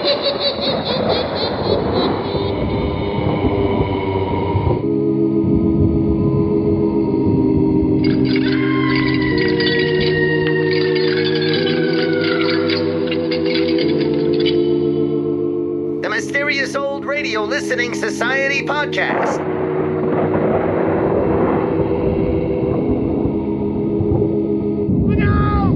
The Mysterious Old Radio Listening Society podcast.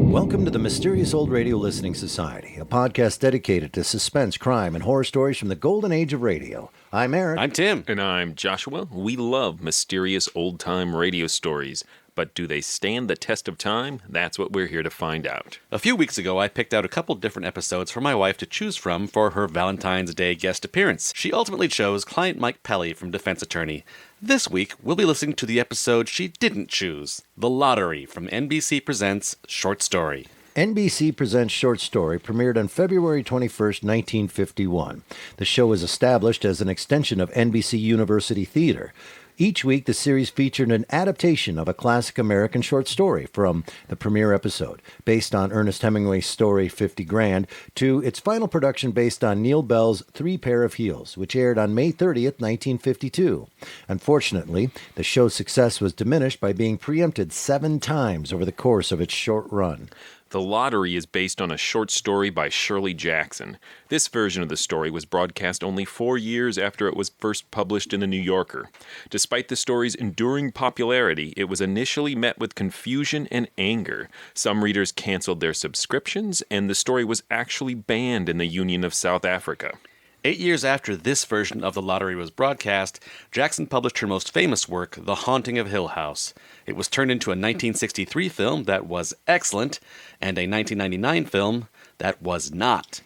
Welcome to the Mysterious Old Radio Listening Society, a podcast dedicated to suspense, crime, and horror stories from the golden age of radio. I'm Eric. I'm Tim. And I'm Joshua. We love mysterious old-time radio stories. But do they stand the test of time? That's what we're here to find out. A few weeks ago, I picked out a couple different episodes for my wife to choose from for her Valentine's Day guest appearance. She ultimately chose Client Mike Pelly from Defense Attorney. This week, we'll be listening to the episode she didn't choose, The Lottery from NBC Presents Short Story. NBC Presents Short Story premiered on February 21st, 1951. The show was established as an extension of NBC University Theater. Each week, the series featured an adaptation of a classic American short story from the premiere episode, based on Ernest Hemingway's story 50 Grand, to its final production based on Neil Bell's Three Pair of Heels, which aired on May 30th, 1952. Unfortunately, the show's success was diminished by being preempted 7 times over the course of its short run. The Lottery is based on a short story by Shirley Jackson. This version of the story was broadcast only 4 years after it was first published in The New Yorker. Despite the story's enduring popularity, it was initially met with confusion and anger. Some readers canceled their subscriptions, and the story was actually banned in the Union of South Africa. 8 years after this version of The Lottery was broadcast, Jackson published her most famous work, The Haunting of Hill House. It was turned into a 1963 film that was excellent, and a 1999 film that was not.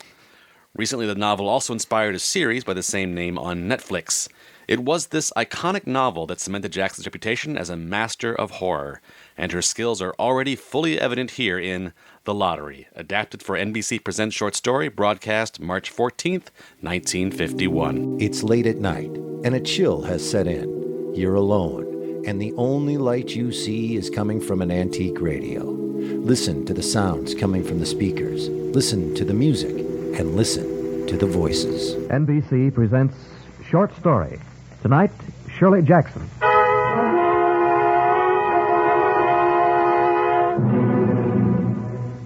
Recently, the novel also inspired a series by the same name on Netflix. It was this iconic novel that cemented Jackson's reputation as a master of horror, and her skills are already fully evident here in The Lottery, adapted for NBC Presents Short Story, broadcast March 14th, 1951. It's late at night, and a chill has set in. You're alone, and the only light you see is coming from an antique radio. Listen to the sounds coming from the speakers. Listen to the music, and listen to the voices. NBC presents Short Story. Tonight, Shirley Jackson.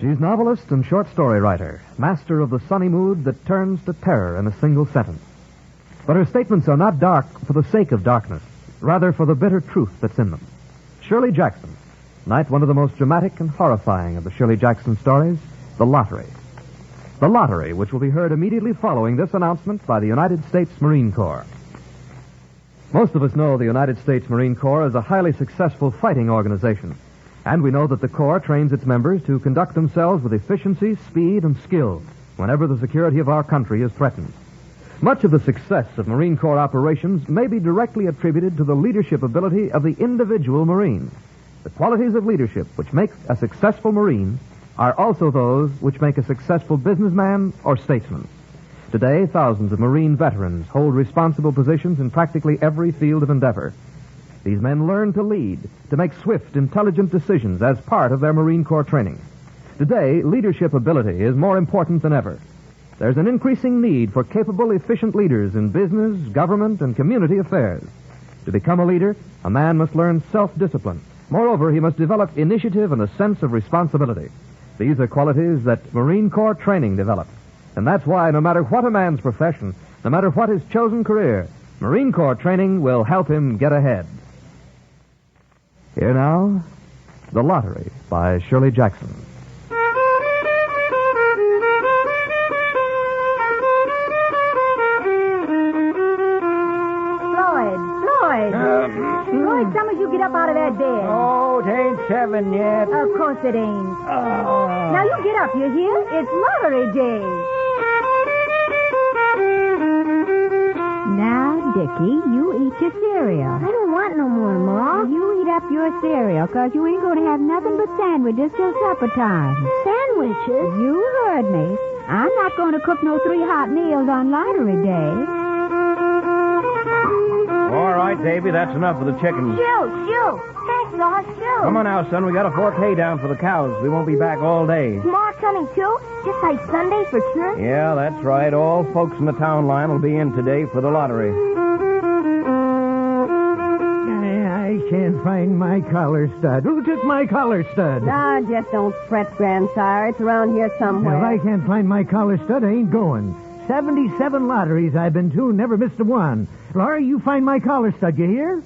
She's novelist and short story writer, master of the sunny mood that turns to terror in a single sentence. But her statements are not dark for the sake of darkness, rather for the bitter truth that's in them. Shirley Jackson. Tonight, one of the most dramatic and horrifying of the Shirley Jackson stories, The Lottery. The Lottery, which will be heard immediately following this announcement by the United States Marine Corps. Most of us know the United States Marine Corps is a highly successful fighting organization, and we know that the Corps trains its members to conduct themselves with efficiency, speed, and skill whenever the security of our country is threatened. Much of the success of Marine Corps operations may be directly attributed to the leadership ability of the individual Marine. The qualities of leadership which make a successful Marine are also those which make a successful businessman or statesman. Today, thousands of Marine veterans hold responsible positions in practically every field of endeavor. These men learn to lead, to make swift, intelligent decisions as part of their Marine Corps training. Today, leadership ability is more important than ever. There's an increasing need for capable, efficient leaders in business, government, and community affairs. To become a leader, a man must learn self-discipline. Moreover, he must develop initiative and a sense of responsibility. These are qualities that Marine Corps training develops. And that's why, no matter what a man's profession, no matter what his chosen career, Marine Corps training will help him get ahead. Here now, The Lottery by Shirley Jackson. Lloyd, some of you get up out of that bed. Oh, it ain't 7 yet. Of course it ain't. Now you get up, you hear? It's lottery day. Now, Dickie, you eat your cereal. I don't want no more, Ma. You eat up your cereal, 'cause you ain't going to have nothing but sandwiches till supper time. Sandwiches? You heard me. I'm not going to cook no 3 hot meals on lottery day. All right, Davy, that's enough of the chickens. Shoo! saw us too. Come on now, son. We got to fork hay down for the cows. We won't be back all day. Ma coming too? Just like Sunday for church? Yeah, that's right. All folks in the town line will be in today for the lottery. I can't find my collar stud. Who took my collar stud? Ah, just don't fret, grandsire. It's around here somewhere. If I can't find my collar stud, I ain't going. 77 lotteries I've been to, never missed a one. Laura, you find my collar stud, you hear?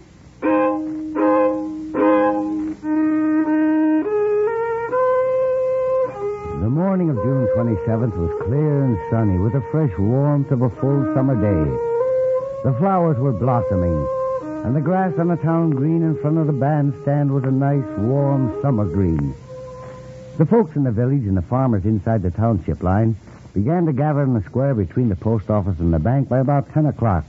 The morning of June 27th was clear and sunny with the fresh warmth of a full summer day. The flowers were blossoming, and the grass on the town green in front of the bandstand was a nice, warm summer green. The folks in the village and the farmers inside the township line began to gather in the square between the post office and the bank by about 10 o'clock.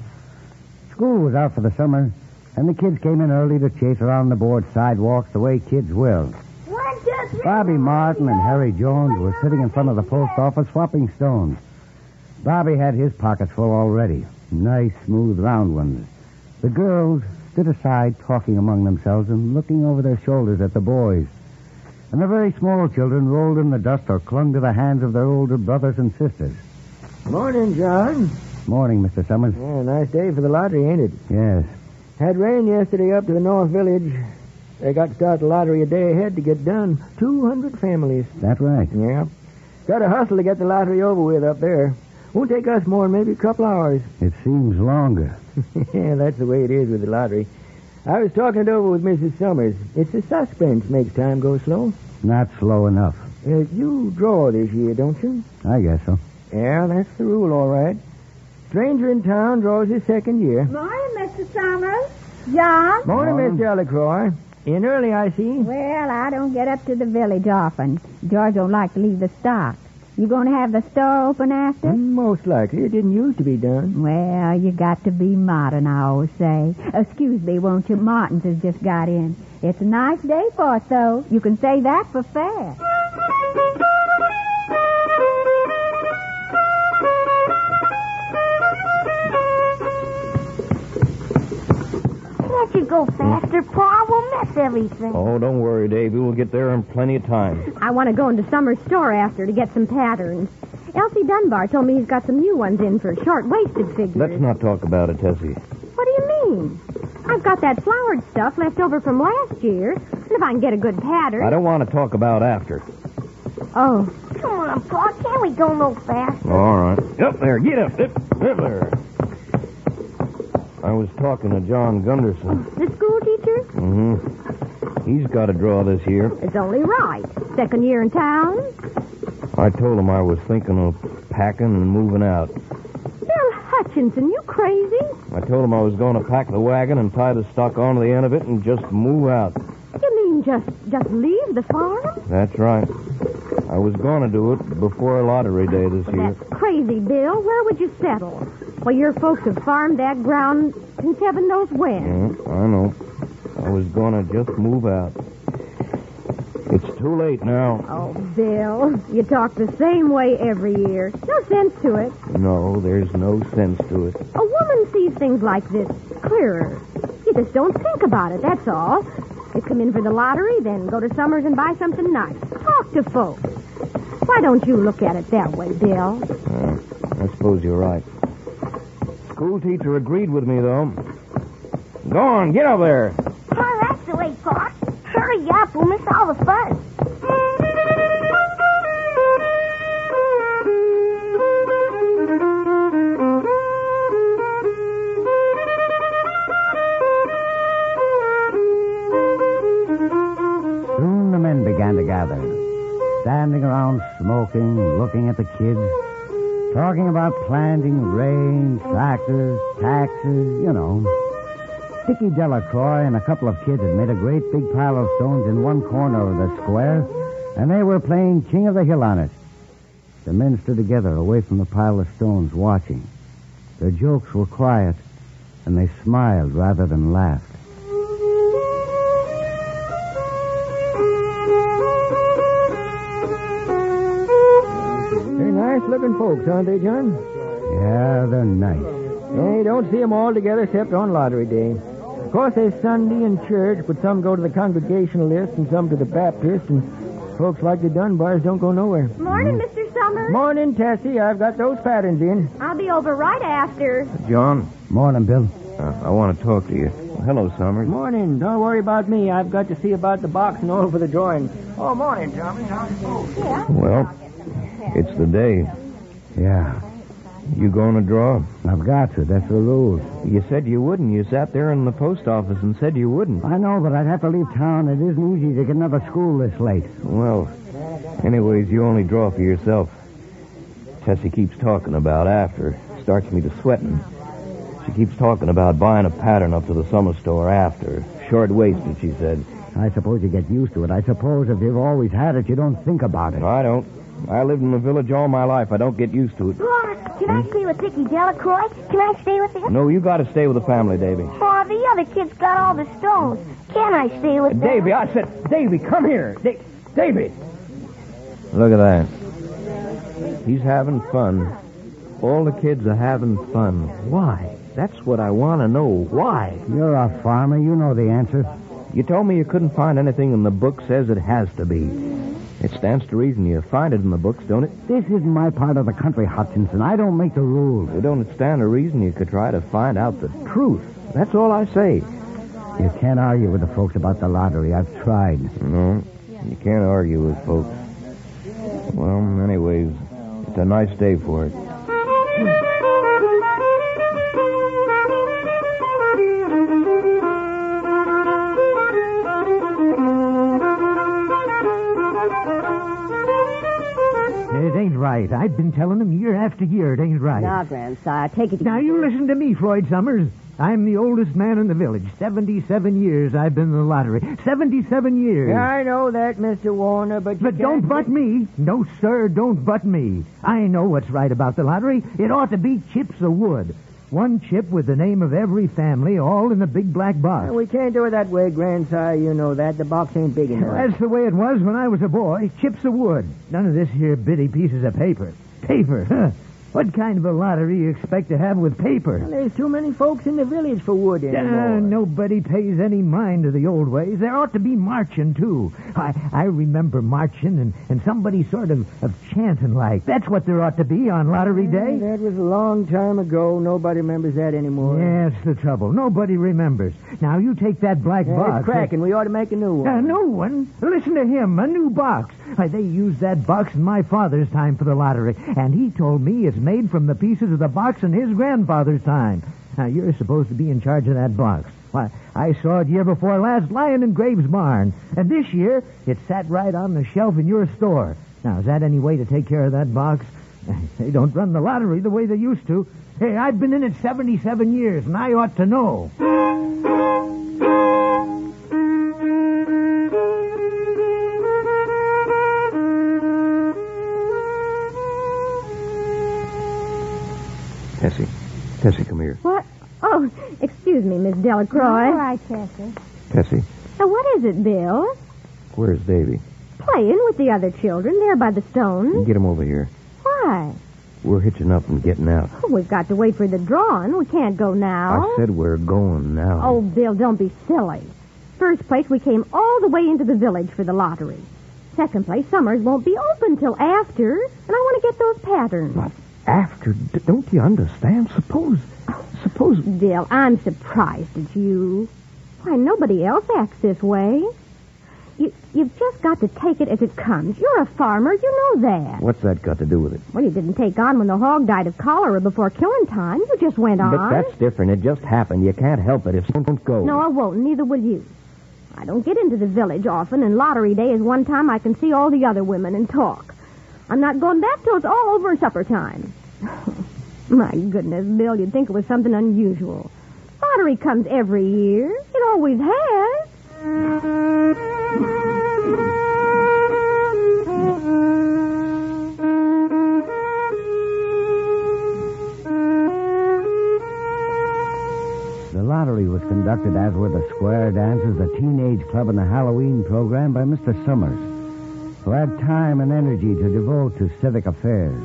School was out for the summer, and the kids came in early to chase around the board sidewalks the way kids will. 1, 2, 3. Bobby Martin and Harry Jones were sitting in front of the post office swapping stones. Bobby had his pockets full already, nice, smooth, round ones. The girls stood aside talking among themselves and looking over their shoulders at the boys. And the very small children rolled in the dust or clung to the hands of their older brothers and sisters. Morning, John. Morning, Mr. Summers. Yeah, nice day for the lottery, ain't it? Yes. Had rain yesterday up to the North Village. They got to start the lottery a day ahead to get done. 200 families. That right? Yeah. Got to hustle to get the lottery over with up there. Won't take us more than maybe a couple hours. It seems longer. Yeah, that's the way it is with the lottery. I was talking it over with Mrs. Summers. It's the suspense makes time go slow. Not slow enough. You draw this year, don't you? I guess so. Yeah, that's the rule, all right. Stranger in town draws his second year. Morning, Mr. Summers. John? Morning, Miss Delacroix. In early, I see. Well, I don't get up to the village often. George don't like to leave the stock. You going to have the store open after? Most likely. It didn't used to be done. Well, you got to be modern, I always say. Excuse me, won't you? Martin's has just got in. It's a nice day for it, though. You can say that for fair. Can't you go faster, Pa? We'll miss everything. Oh, don't worry, Davy. We'll get there in plenty of time. I want to go into Summer's store after to get some patterns. Elsie Dunbar told me he's got some new ones in for short-waisted figures. Let's not talk about it, Tessie. What do you mean? I've got that flowered stuff left over from last year. And if I can get a good pattern... I don't want to talk about after. Oh. Come on, Pa. Can't we go no faster? All right. Up there. Get up. Up there. I was talking to John Gunderson. The school teacher? Mm-hmm. He's got to draw this year. It's only right. Second year in town. I told him I was thinking of packing and moving out. Bill Hutchinson, you crazy? I told him I was going to pack the wagon and tie the stock onto the end of it and just move out. You mean just leave the farm? That's right. I was going to do it before lottery day this year. That's crazy, Bill. Where would you settle? Well, your folks have farmed that ground since heaven knows when. Yeah, I know. I was going to just move out. It's too late now. Oh, Bill, you talk the same way every year. No sense to it. No, there's no sense to it. A woman sees things like this clearer. You just don't think about it, that's all. You come in for the lottery, then go to Summers and buy something nice. Talk to folks. Why don't you look at it that way, Bill? I suppose you're right. School teacher agreed with me, though. Go on, get up there. Pa, that's the way, Pa. Hurry up. We'll miss all the fun. Soon the men began to gather, standing around smoking, looking at the kids, talking about planting, rain, tractors, taxes, you know. Dickie Delacroix and a couple of kids had made a great big pile of stones in one corner of the square, and they were playing King of the Hill on it. The men stood together away from the pile of stones, watching. Their jokes were quiet, and they smiled rather than laughed. They're nice-looking folks, aren't they, John? Yeah, they're nice. Yeah, you don't see them all together except on lottery day. course, there's Sunday and church, but some go to the Congregationalist and some to the Baptist, and folks like the Dunbars don't go nowhere. Morning, Mr. Summers. Morning, Tessie. I've got those patterns in. I'll be over right after. John, Morning, Bill. I want to talk to you. Hello, Summers. Morning. Don't worry about me. I've got to see about the box and all for the drawing. Oh, morning, Tommy. How's it going? Yeah. Well, it's the day. Yeah, You going to draw? I've got to. That's the rule. You said you wouldn't. You sat there in the post office and said you wouldn't. I know, but I'd have to leave town. It isn't easy to get another school this late. Well, anyways, you only draw for yourself. Tessie keeps talking about after. Starts me to sweating. She keeps talking about buying a pattern up to the summer store after. Short-waisted, she said. I suppose you get used to it. I suppose if you've always had it, you don't think about it. I don't. I lived in the village all my life. I don't get used to it. Can I stay with Dickie Delacroix? Can I stay with him? No, you got to stay with the family, Davy. Oh, the other kids got all the stones. Can I stay with them? Davy, I said, Davy, come here. Davy. Look at that. He's having fun. All the kids are having fun. Why? That's what I want to know. Why? You're a farmer. You know the answer. You told me you couldn't find anything in the book says it has to be. It stands to reason you find it in the books, don't it? This isn't my part of the country, Hutchinson. I don't make the rules. It don't stand to reason you could try to find out the truth. That's all I say. You can't argue with the folks about the lottery. I've tried. No, you can't argue with folks. Well, anyways, it's a nice day for it. It ain't right. I've been telling them year after year it ain't right. Now, grandsire, take it easy. Now, you listen to me, Floyd Summers. I'm the oldest man in the village. 77 years I've been in the lottery. 77 years. Yeah, I know that, Mr. Warner, but you But don't can't- butt me. No, sir, don't butt me. I know what's right about the lottery. It ought to be chips of wood. One chip with the name of every family, all in a big black box. We can't do it that way, grandsire. You know that. The box ain't big enough. That's the way it was when I was a boy. Chips of wood. None of this here bitty pieces of paper. Paper, huh? What kind of a lottery you expect to have with paper? Well, there's too many folks in the village for wood anymore. Nobody pays any mind to the old ways. There ought to be marching, too. I remember marching and somebody sort of chanting like. That's what there ought to be on lottery day. That was a long time ago. Nobody remembers that anymore. Yeah, that's the trouble. Nobody remembers. Now, you take that black box. It's cracking. We ought to make a new one. A new one? Listen to him. A new box. They used that box in my father's time for the lottery, and he told me it's made from the pieces of the box in his grandfather's time. Now, you're supposed to be in charge of that box. Why, I saw it year before last lying in Graves' barn, and this year it sat right on the shelf in your store. Now, is that any way to take care of that box? They don't run the lottery the way they used to. Hey, I've been in it 77 years, and I ought to know. Tessie, come here. What? Oh, excuse me, Miss Delacroix. All right, Chester. Tessie, Now, what is it, Bill? where's Davy? Playing with the other children there by the stone. Get him over here. Why? We're hitching up and getting out. Oh, we've got to wait for the drawing. We can't go now. I said we're going now. Oh, Bill, don't be silly. First place, we came all the way into the village for the lottery. Second place, Summers won't be open till after, and I want to get those patterns. But after, don't you understand? Suppose... Bill, I'm surprised at you. Why, nobody else acts this way. You've just got to take it as it comes. You're a farmer. You know that. What's that got to do with it? Well, you didn't take on when the hog died of cholera before killing time. You just went on. But that's different. It just happened. You can't help it if some don't go. No, I won't. Neither will you. I don't get into the village often, and lottery day is one time I can see all the other women and talk. I'm not going back till it's all over supper time. My goodness, Bill, you'd think it was something unusual. Lottery comes every year. It always has. The lottery was conducted, as were the square dances, the teenage club, and the Halloween program by Mr. Summers, who had time and energy to devote to civic affairs.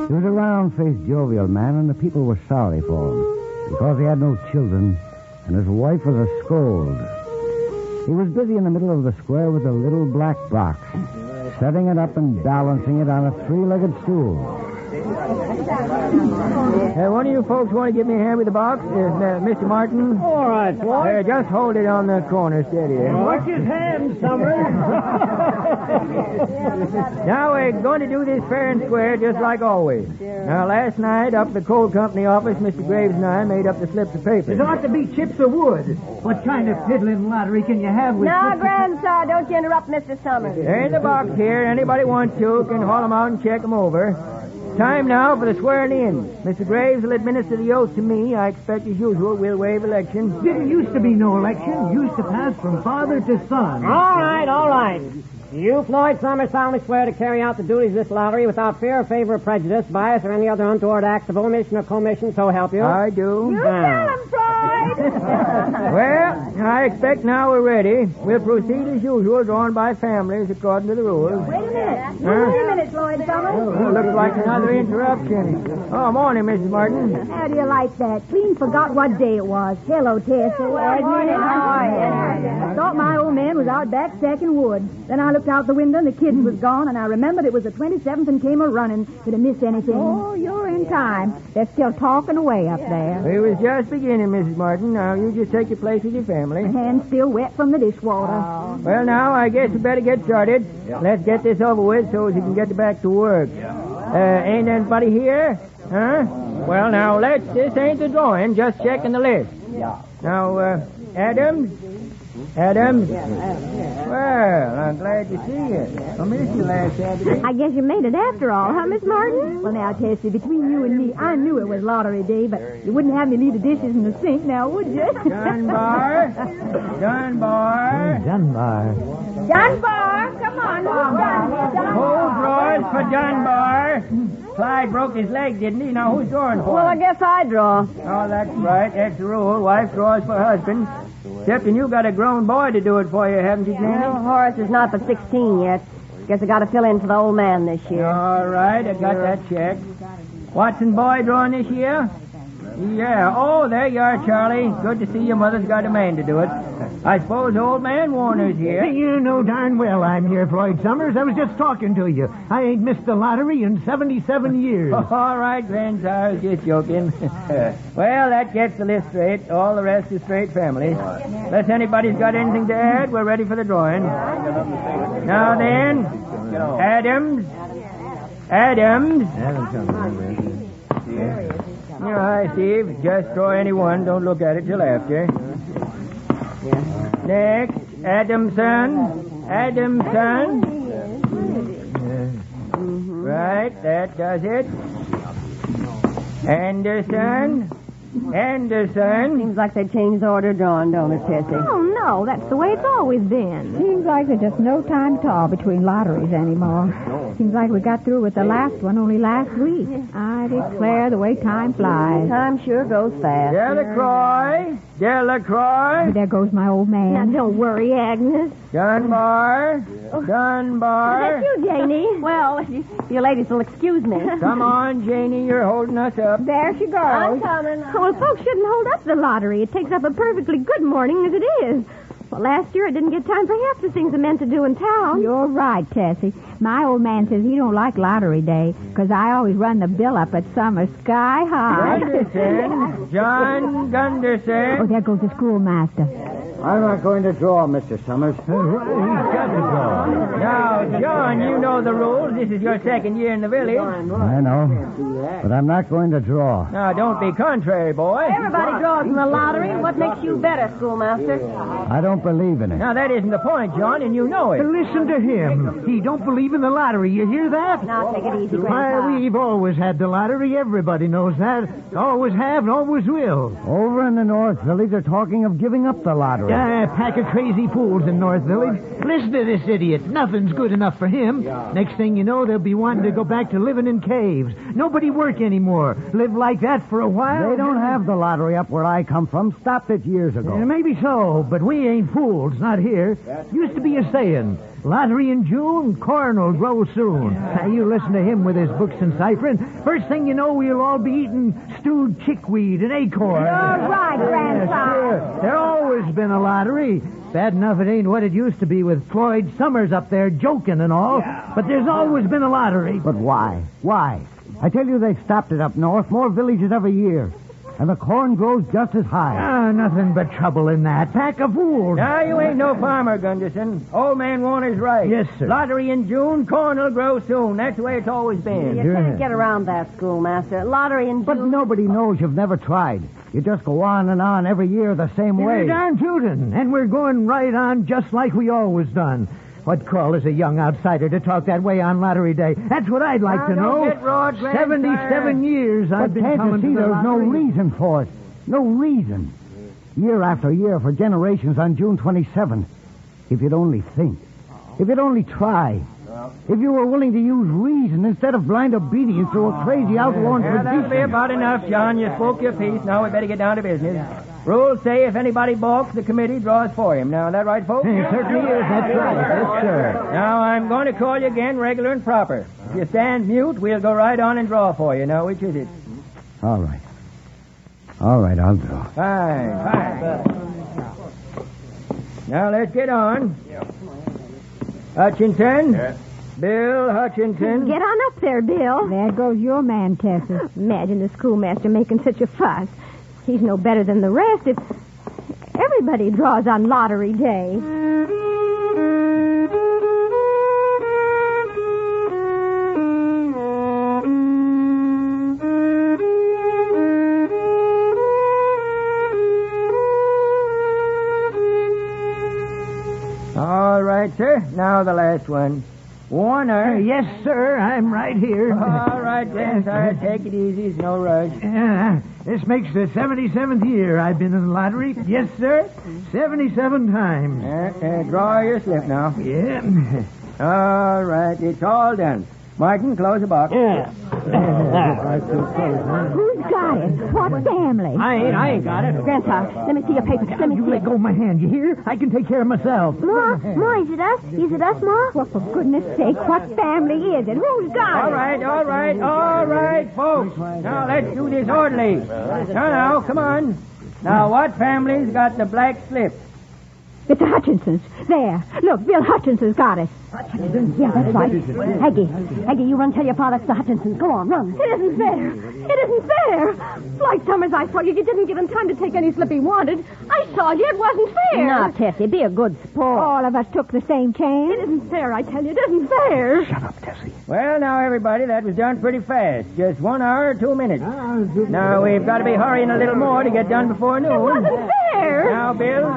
He was a round-faced, jovial man, and the people were sorry for him. Because he had no children, and his wife was a scold. He was busy in the middle of the square with a little black box, setting it up and balancing it on a three-legged stool. One of you folks want to give me a hand with the box? Mr. Martin? All right, Floyd. Just hold it on the corner steady. Watch his hand, Summers. Now we're going to do this fair and square just like always. Now, last night, up at the coal company office, Mr. Graves and I made up the slips of paper. It ought to be chips of wood. What kind of fiddling lottery can you have with... Now, Grandsire, don't you interrupt Mr. Summers. They're in the box here. Anybody wants to can haul them out and check them over. Time now for the swearing in. Mr. Graves will administer the oath to me. I expect, as usual, we'll waive election. Didn't used to be no election. Used to pass from father to son. All right. You, Floyd Summers, solemnly swear to carry out the duties of this lottery without fear or favor of prejudice, bias, or any other untoward acts of omission or commission, so help you? I do. You tell him, Floyd. Well, I expect now we're ready. We'll proceed as usual, drawn by families according to the rules. Wait a minute. Wait a minute, Floyd Summers. Looks like another interruption. Oh, morning, Mrs. Martin. How do you like that? Clean forgot what day it was. Hello, Tessie. I thought my old man was out back stacking wood. Then I looked out the window and the kids was gone, and I remembered it was the 27th and came a-running. Did I miss anything? Oh, you're in time. They're still talking away up there. We was just beginning, Mrs. Martin. Now, you just take your place with your family. My hand's still wet from the dishwater. Well, now, I guess we better get started. Let's get this over with so as you can get back to work. Ain't anybody here? Huh? Well, now, this ain't the drawing, just checking the list. Now, Adams? Well, I'm glad to see you. I missed you last Saturday. I guess you made it after all, huh, Miss Martin? Well, now, Tessie, between you and me, I knew it was lottery day, but you wouldn't have me leave the dishes in the sink now, would you? Dunbar. Dunbar, come on, who's done? Hold drawers for Dunbar. Clyde broke his leg, didn't he? Now, who's drawing for him? Well, I guess I draw. Oh, that's right. That's the rule. Wife draws for husband. Excepting you got a grown boy to do it for you, haven't you, Granny? Well, Horace is not but 16 yet. Guess I got to fill in for the old man this year. All right, I got that checked. Watson boy drawing this year? Yeah. Oh, there you are, Charlie. Good to see your mother's got a man to do it. I suppose old man Warner's here. You know darn well I'm here, Floyd Summers. I was just talking to you. I ain't missed the lottery in 77 years. All right, Grandsire, I was just joking. Well, that gets the list straight. All the rest is straight families. Unless anybody's got anything to add, we're ready for the drawing. Now then, Adams. All right, Steve. Just draw any one. Don't look at it till after. Next, Adamson. Right, that does it. Anderson. Seems like they changed the order drawn, don't it, Tessie? Oh, no, that's the way it's always been. Seems like there's just no time at all between lotteries anymore. Seems like we got through with the last one only last week. I declare the way time flies. Time sure goes fast. Delacroix. There goes my old man. Now, don't worry, Agnes. Dunbar. Is that you, Janie? Well, you ladies will excuse me. Come on, Janie, you're holding us up. There she goes. I'm coming. Well, folks shouldn't hold up the lottery. It takes up a perfectly good morning as it is. Well, last year I didn't get time for half the things I meant to do in town. You're right, Tessie. My old man says he don't like lottery day because I always run the bill up at summer sky high. John Gunderson. Oh, there goes the schoolmaster. I'm not going to draw, Mr. Summers. He's got to go. Now, John, you know the rules. This is your second year in the village. I know, but I'm not going to draw. Now, don't be contrary, boy. Everybody draws in the lottery. What makes you better, schoolmaster? I don't believe in it. Now, that isn't the point, John, and you know it. Listen to him. He don't believe in the lottery. You hear that? Now, take it easy, Why, Grandpa. we've always had the lottery. Everybody knows that. Always have and always will. Over in the North Village, they're talking of giving up the lottery. Pack of crazy fools in North Village. Listen to this idiot. Nothing's good enough for him. Next thing you know, they'll be wanting to go back to living in caves. Nobody work anymore. Live like that for a while. They don't have the lottery up where I come from. Stopped it years ago. Maybe so, but we ain't fools, not here. Used to be a saying, Lottery in June, corn will grow soon. Now, you listen to him with his books and ciphering. First thing you know, we'll all be eating stewed chickweed and acorn. You're right, Grandpa. Sure. There's always been a lottery. Bad enough it ain't what it used to be with Floyd Summers up there joking and all. Yeah. But there's always been a lottery. But why? Why? I tell you, they've stopped it up north. More villages every year. And the corn grows just as high. Nothing but trouble in that. Pack of fools. Now, you ain't no farmer, Gunderson. Old man Warner's right. Yes, sir. Lottery in June, corn will grow soon. That's the way it's always been. You can't get around that, schoolmaster. Lottery in June. But nobody knows you've never tried. You just go on and on every year the same way. You're darn tootin'. And we're going right on just like we always done. What call is a young outsider to talk that way on Lottery Day? That's what I'd like to know. Don't get roared, 77 years I've been coming to the there's no lottery. reason for it. No reason. Year after year for generations on June 27th. If you'd only think. If you'd only try. If you were willing to use reason instead of blind obedience to a crazy outworn tradition. That'll be about enough, John. You spoke your piece. Now we better get down to business. Rules say if anybody balks, the committee draws for him. Now, is that right, folks? It certainly is. That's right. Yes, sir. Now, I'm going to call you again regular and proper. If you stand mute, we'll go right on and draw for you. Now, which is it? All right. All right, I'll draw. Fine. Now, let's get on. Hutchinson. Yes. Bill Hutchinson. Get on up there, Bill. There goes your man, Tessie. Imagine the schoolmaster making such a fuss. He's no better than the rest if everybody draws on Lottery Day. All right, sir. Now the last one. Warner. Yes, sir. I'm right here. All right, then, sir. Take it easy. It's no rush. This makes the 77th year I've been in the lottery. Yes, sir. 77 times. Draw your slip now. Yeah. All right. It's all done. Martin, close the box. Who's got it? What family? I ain't got it. Grandpa, let me see your papers. Let me You see let go of my hand, you hear? I can take care of myself. Ma, is it us? Is it us, Ma? Well, for goodness sake, what family is it? Who's got it? All right, folks. Now, let's do this orderly. Now, come on. Now, what family's got the black slip? It's the Hutchinsons. There. Look, Bill Hutchinson's got it. Yeah, that's right. Aggie, you run tell your father it's the Hutchinsons. Go on, run. It isn't fair. It isn't fair. Like Summers, I saw you. You didn't give him time to take any slip he wanted. I saw you. It wasn't fair. Now, Tessie, be a good sport. All of us took the same chance. It isn't fair, I tell you. It isn't fair. Shut up, Tessie. Well, now, everybody, that was done pretty fast. Just 1 hour, 2 minutes. Now, we've got to be hurrying a little more to get done before noon. It wasn't fair. Now, Bill,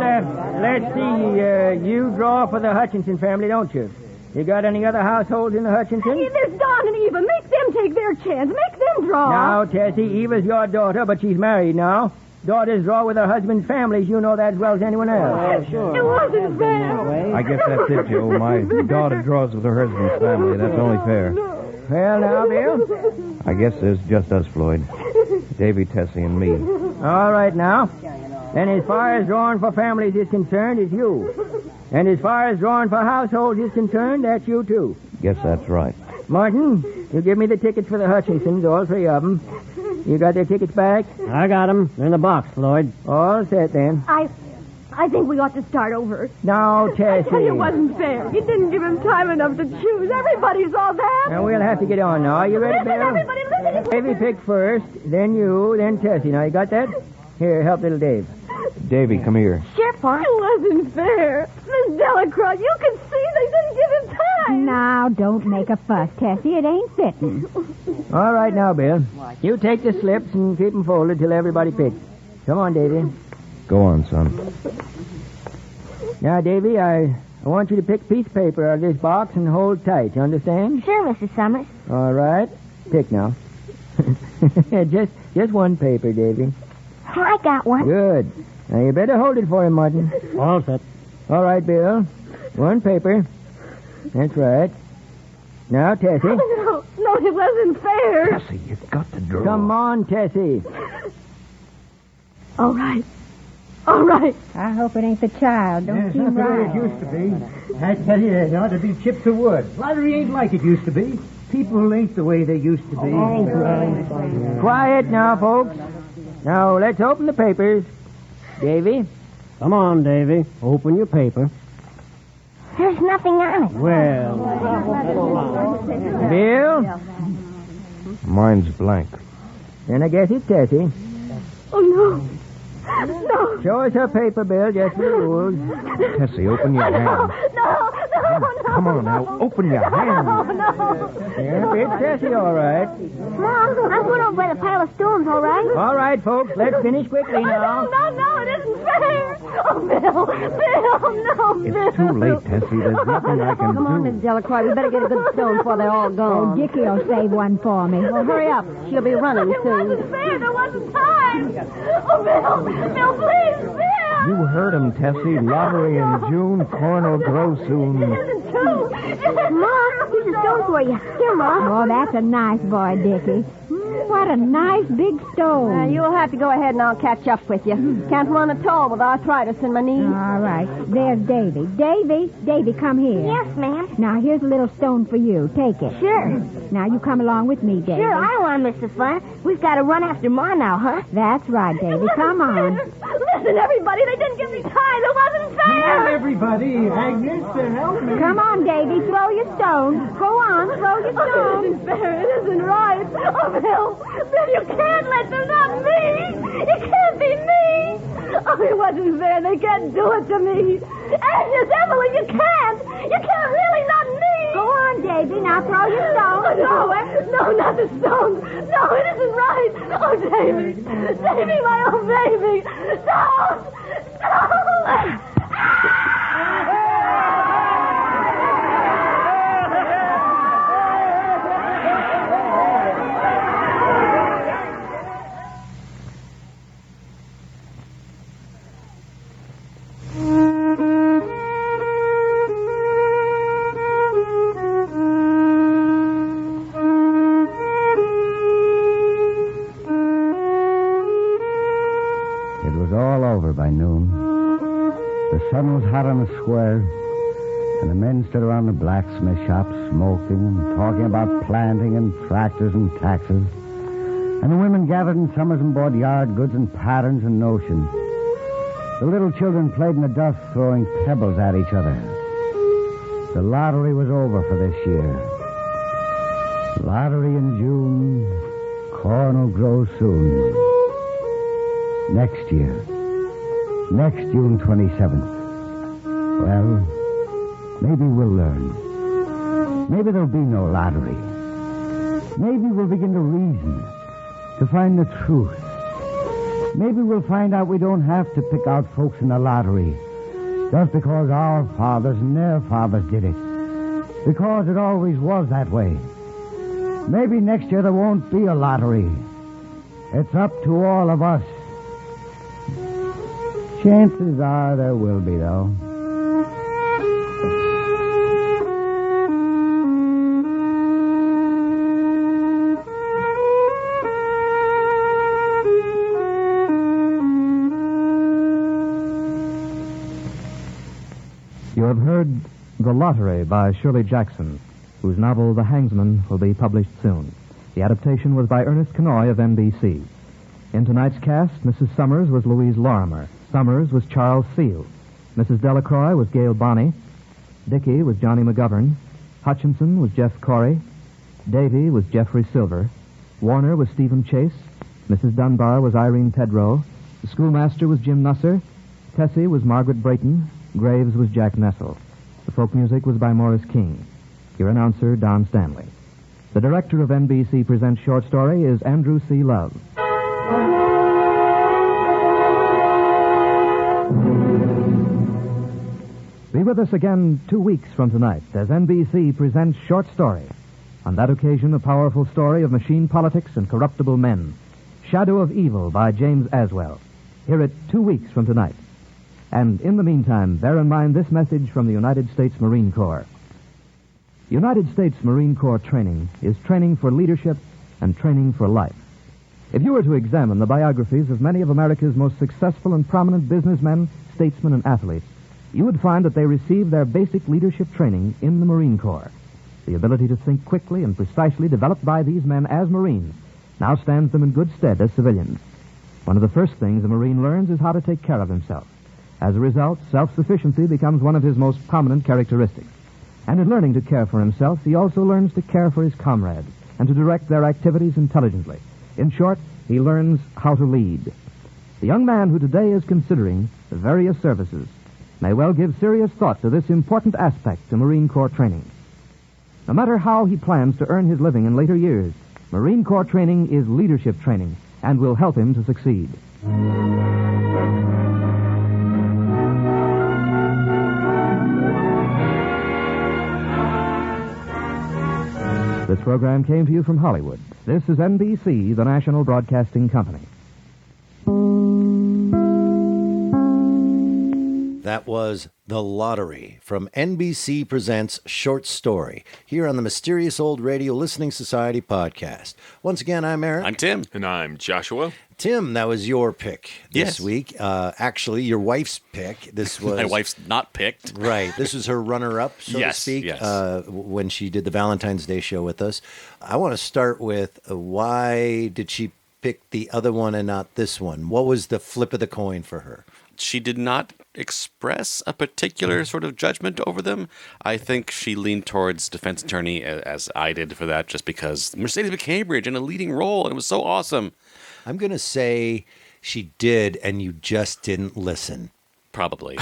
let's see. You draw for the Hutchinson family, don't you? You got any other households in the Hutchinsons? Hey, there's Don and Eva. Make them take their chance. Make them draw. Now, Tessie, Eva's your daughter, but she's married now. Daughters draw with their husband's families. You know that as well as anyone else. Sure. It wasn't fair. I guess that's it, Joe. My daughter draws with her husband's family. That's only fair. Well, now, Bill? I guess there's just us, Floyd. Davy, Tessie, and me. All right, now. And as far as drawing for families is concerned, it's you. And as far as drawing for households is concerned, that's you, too. Guess that's right. Martin, you give me the tickets for the Hutchinsons, all 3 of them. You got their tickets back? I got them. They're in the box, Floyd. All set, then. I think we ought to start over. Now, Tessie. I tell you, it wasn't fair. You didn't give him time enough to choose. Everybody saw that. Now, we'll have to get on now. Are you ready, Bill? Everybody, listen. Davy pick first, then you, then Tessie. Now, you got that? Here, help little Dave. Davy, come here. Sure, Pa. It wasn't fair. Miss Delacroix, you could see they didn't give him time. Now, don't make a fuss, Tessie. It ain't fitting. All right, now, Bill. You take the slips and keep them folded till everybody picks. Come on, Davy. Go on, son. Now, Davy, I want you to pick a piece of paper out of this box and hold tight. You understand? Sure, Mrs. Summers. All right. Pick now. just one paper, Davy. I got one. Good. Now, you better hold it for him, Martin. All set. All right, Bill. One paper. That's right. Now, Tessie. No, it wasn't fair. Tessie, you've got to draw. Come on, Tessie. All right. All right. I hope it ain't the child. Don't seem right. It used to be. I tell you, it ought to be chips of wood. Lottery ain't like it used to be. People ain't the way they used to be. Quiet now, folks. Now, let's open the papers. Davy? Come on, Davy. Open your paper. There's nothing on it. Well, Bill? Mine's blank. Then I guess it's Tessie. Oh, no. No. Show us her paper, Bill, just for the rules. Tessie, open your hand. No. Come on now, open your hand. Yep, it's Tessie, all right. Mom, I'm going over by the pile of stones, all right? All right, folks, let's finish quickly now. No, it isn't fair. Oh, Bill, no, Bill. It's too late, Tessie. There's nothing I can Come on, do. Miss Delacroix. We better get a good stone before they're all gone. Oh, Dickie will save one for me. Well, hurry up. She'll be running It soon. wasn't fair. There wasn't time. Oh, Bill, please, Bill. You heard him, Tessie. Lottery in June, corn will grow soon. It isn't true. Mom, here's a stone for you. Here, Mom. Oh, that's a nice boy, Dickie. What a nice big stone. You'll have to go ahead and I'll catch up with you. Can't run at all with arthritis in my knees. All right. There's Davy. Davy, come here. Yes, ma'am. Now, here's a little stone for you. Take it. Sure. Now, you come along with me, Davy. Sure, I don't want to miss the fun. We've got to run after Ma now, huh? That's right, Davy. Come on. Listen, everybody, they didn't give me time. It wasn't fair. Everybody, Agnes, help me. Come on, Davy. Throw your stone. Go on. Throw your It stone. isn't fair. It isn't right. Oh, Bill, you can't let them, not me. It can't be me. Oh, it wasn't fair. They can't do it to me. Agnes, Emily, you can't. You can't really, not me. Go on, Davy. Now throw your stone. No, not the stone. No, it isn't right. Oh, Davy, my own baby. Don't. It was all over by noon. The sun was hot on the square, and the men stood around the blacksmith shop smoking and talking about planting and tractors and taxes. And the women gathered in summers and bought yard goods and patterns and notions. The little children played in the dust, throwing pebbles at each other. The lottery was over for this year. Lottery in June, corn will grow soon. Next year. Next June 27th. Well, maybe we'll learn. Maybe there'll be no lottery. Maybe we'll begin to reason, to find the truth. Maybe we'll find out we don't have to pick out folks in the lottery just because our fathers and their fathers did it. Because it always was that way. Maybe next year there won't be a lottery. It's up to all of us. Chances are there will be, though. You have heard The Lottery by Shirley Jackson, whose novel The Hangsman will be published soon. The adaptation was by Ernest Kenoy of NBC. In tonight's cast, Mrs. Summers was Louise Lorimer. Summers was Charles Seal. Mrs. Delacroix was Gail Bonney. Dickey was Johnny McGovern. Hutchinson was Jeff Corey. Davy was Jeffrey Silver. Warner was Stephen Chase. Mrs. Dunbar was Irene Tedrow. The schoolmaster was Jim Nusser. Tessie was Margaret Brayton. Graves was Jack Nessel. The folk music was by Morris King. Your announcer, Don Stanley. The director of NBC Presents Short Story is Andrew C. Love. Be with us again 2 weeks from tonight as NBC presents Short Story. On that occasion, a powerful story of machine politics and corruptible men. Shadow of Evil by James Aswell. Hear it 2 weeks from tonight. And in the meantime, bear in mind this message from the United States Marine Corps. United States Marine Corps training is training for leadership and training for life. If you were to examine the biographies of many of America's most successful and prominent businessmen, statesmen, and athletes, you would find that they received their basic leadership training in the Marine Corps. The ability to think quickly and precisely developed by these men as Marines now stands them in good stead as civilians. One of the first things a Marine learns is how to take care of himself. As a result, self-sufficiency becomes one of his most prominent characteristics. And in learning to care for himself, he also learns to care for his comrades and to direct their activities intelligently. In short, he learns how to lead. The young man who today is considering the various services may well give serious thought to this important aspect to Marine Corps training. No matter how he plans to earn his living in later years, Marine Corps training is leadership training and will help him to succeed. This program came to you from Hollywood. This is NBC, the National Broadcasting Company. That was The Lottery from NBC Presents Short Story here on the Mysterious Old Radio Listening Society podcast. Once again, I'm Eric. I'm Tim. And I'm Joshua. Tim, that was your pick this week. Actually, your wife's pick. This was My wife's not picked. Right. This was her runner-up, so to speak, when she did the Valentine's Day show with us. I want to start with why did she pick the other one and not this one? What was the flip of the coin for her? She did not express a particular sort of judgment over them. I think she leaned towards defense attorney, as I did for that, just because Mercedes McCambridge in a leading role, and it was so awesome. I'm going to say she did, and you just didn't listen. Probably.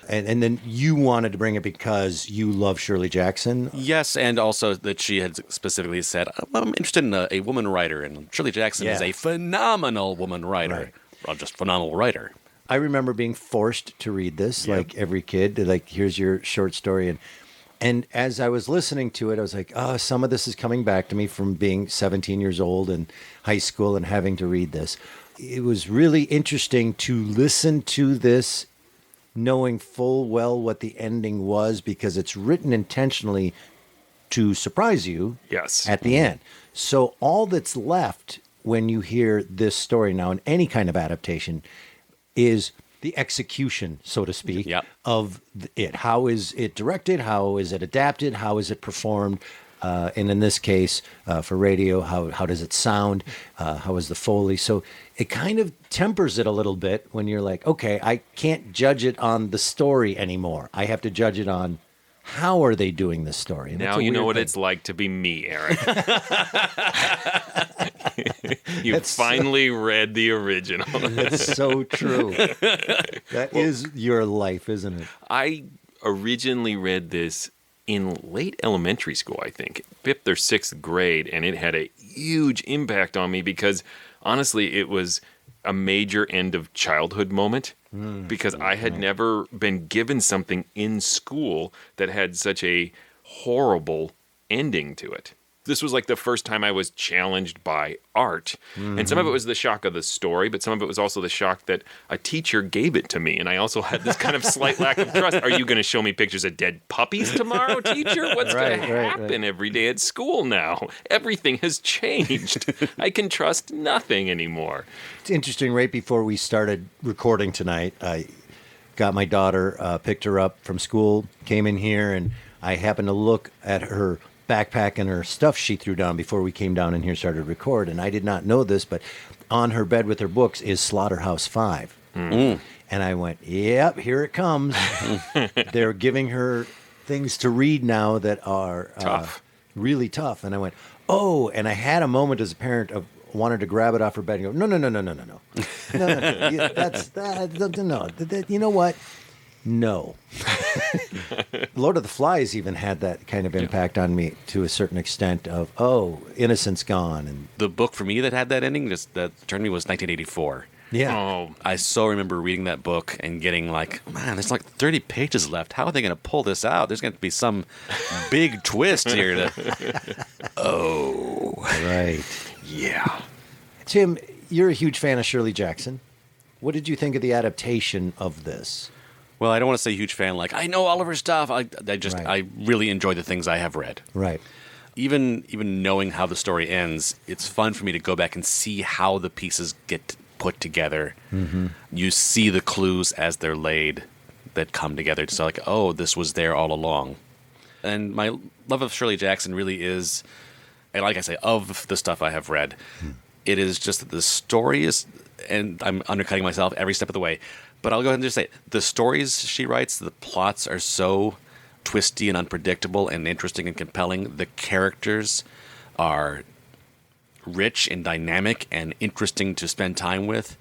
And then you wanted to bring it because you love Shirley Jackson? Yes, and also that she had specifically said, I'm interested in a woman writer, and Shirley Jackson is a phenomenal woman writer. Right. Well, just phenomenal writer. I remember being forced to read this, like every kid. Like, here's your short story. And as I was listening to it, I was like, oh, some of this is coming back to me from being 17 years old in high school and having to read this. It was really interesting to listen to this knowing full well what the ending was, because it's written intentionally to surprise you at the end. So all that's left when you hear this story now in any kind of adaptation is the execution, so to speak, of it. How is it directed? How is it adapted? How is it performed? And in this case, for radio, how does it sound? How is the Foley? So it kind of tempers it a little bit when you're like, okay, I can't judge it on the story anymore. I have to judge it on how are they doing this story. And now you know what it's like to be me, Eric. You finally read the original. That's so true. That is your life, isn't it? I originally read this in late elementary school, I think, 5th or 6th grade, and it had a huge impact on me because, honestly, it was a major end of childhood moment because I had never been given something in school that had such a horrible ending to it. This was like the first time I was challenged by art. And some of it was the shock of the story, but some of it was also the shock that a teacher gave it to me. And I also had this kind of slight lack of trust. Are you going to show me pictures of dead puppies tomorrow, teacher? What's going to happen every day at school now? Everything has changed. I can trust nothing anymore. It's interesting. Right before we started recording tonight, I got my daughter, picked her up from school, came in here, and I happened to look at her backpack and her stuff she threw down before we came down in here and started to record. And I did not know this, but on her bed with her books is Slaughterhouse-Five. And I went, yep, here it comes. They're giving her things to read now that are really tough. And I went, oh, and I had a moment as a parent of wanted to grab it off her bed and go, no. You know what? No. Lord of the Flies even had that kind of impact on me to a certain extent of, innocence gone. And the book for me that had that ending that turned me was 1984. Yeah. Oh, I so remember reading that book and getting like, man, there's like 30 pages left. How are they going to pull this out? There's going to be some big twist here. Right. Yeah. Tim, you're a huge fan of Shirley Jackson. What did you think of the adaptation of this? Well, I don't want to say huge fan. Like, I know all of her stuff. I really enjoy the things I have read. Right. even knowing how the story ends, it's fun for me to go back and see how the pieces get put together. Mm-hmm. You see the clues as they're laid that come together. It's like, oh, this was there all along. And my love of Shirley Jackson really is, and like I say, of the stuff I have read, it is just that the story is, and I'm undercutting myself every step of the way, but I'll go ahead and just say, the stories she writes, the plots are so twisty and unpredictable and interesting and compelling. The characters are rich and dynamic and interesting to spend time with.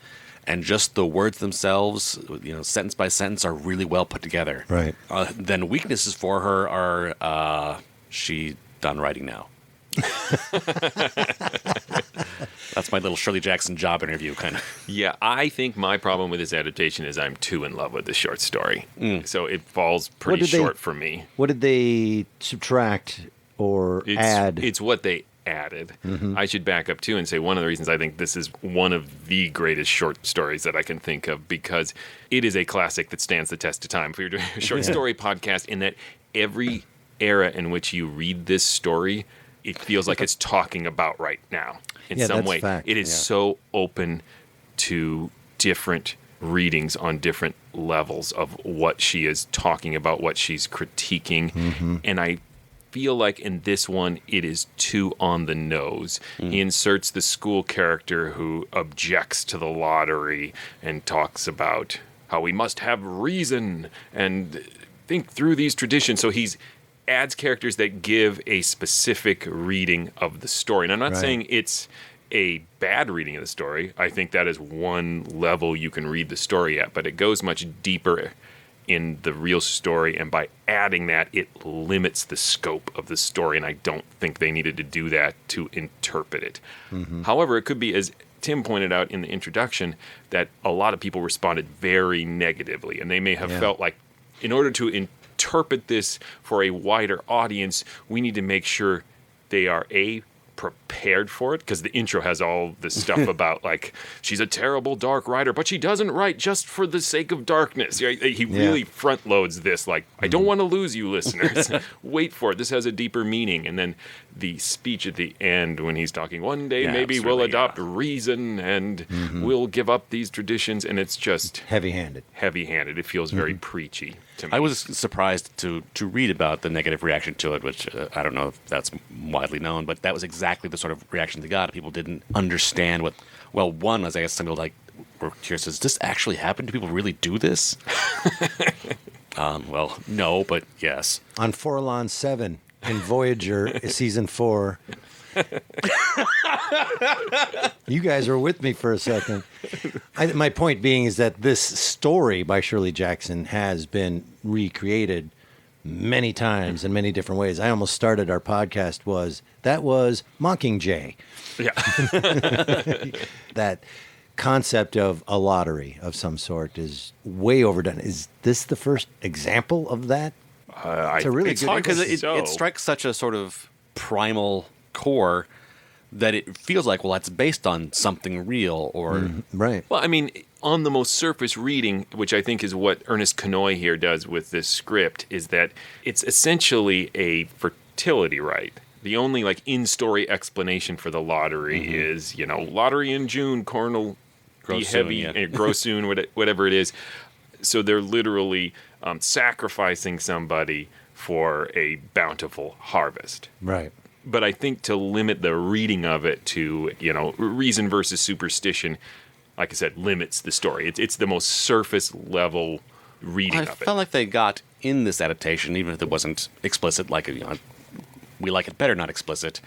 And just the words themselves, sentence by sentence, are really well put together. Right. Then weaknesses for her are she done writing now. That's my little Shirley Jackson job interview, kind of. Yeah, I think my problem with this adaptation is I'm too in love with the short story. So it falls pretty short for me. What did they subtract or add? It's what they added. I should back up, too, and say one of the reasons I think this is one of the greatest short stories that I can think of, because it is a classic that stands the test of time. If you're doing a short story podcast, in that every era in which you read this story, it feels like it's talking about right now in some way. It is so open to different readings on different levels of what she is talking about, what she's critiquing. And I feel like in this one, it is too on the nose. He inserts the school character who objects to the lottery and talks about how we must have reason and think through these traditions. So he's adds characters that give a specific reading of the story. And I'm not saying it's a bad reading of the story. I think that is one level you can read the story at, but it goes much deeper in the real story, and by adding that, it limits the scope of the story, and I don't think they needed to do that to interpret it. However, it could be, as Tim pointed out in the introduction, that a lot of people responded very negatively, and they may have felt like, in order to interpret this for a wider audience, we need to make sure they are prepared for it, because the intro has all this stuff about, like, she's a terrible dark writer, but she doesn't write just for the sake of darkness. He really front loads this, like, I don't want to lose you, listeners. Wait for it. This has a deeper meaning. And then the speech at the end when he's talking, one day maybe we'll adopt reason and we'll give up these traditions, and it's just heavy-handed. It feels very preachy to me. I was surprised to read about the negative reaction to it, which I don't know if that's widely known, but that was exactly the sort of reaction they got. People didn't understand what. Well, one was, I guess, some people were curious. Does this actually happen? Do people really do this? Well, no, but yes. On Forlon 7 in Voyager season 4. You guys were with me for a second. My point being is that this story by Shirley Jackson has been recreated many times in many different ways. I almost started our podcast was Mockingjay. Yeah. That concept of a lottery of some sort is way overdone. Is this the first example of that? It's a really good, because it strikes such a sort of primal core that it feels like, well, that's based on something real, or right. Well, I mean, on the most surface reading, which I think is what Ernest Kanoy here does with this script, is that it's essentially a fertility rite. The only in-story explanation for the lottery is, lottery in June, corn will be heavy, grow soon, whatever it is. So they're literally sacrificing somebody for a bountiful harvest. Right. But I think to limit the reading of it to, reason versus superstition, like I said, limits the story. It's the most surface level reading of it. I felt like they got in this adaptation, even if it wasn't explicit, we like it better not explicit,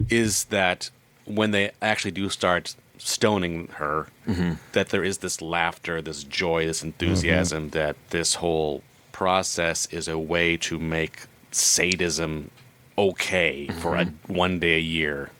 is that when they actually do start stoning her, that there is this laughter, this joy, this enthusiasm, that this whole process is a way to make sadism okay for one day a year.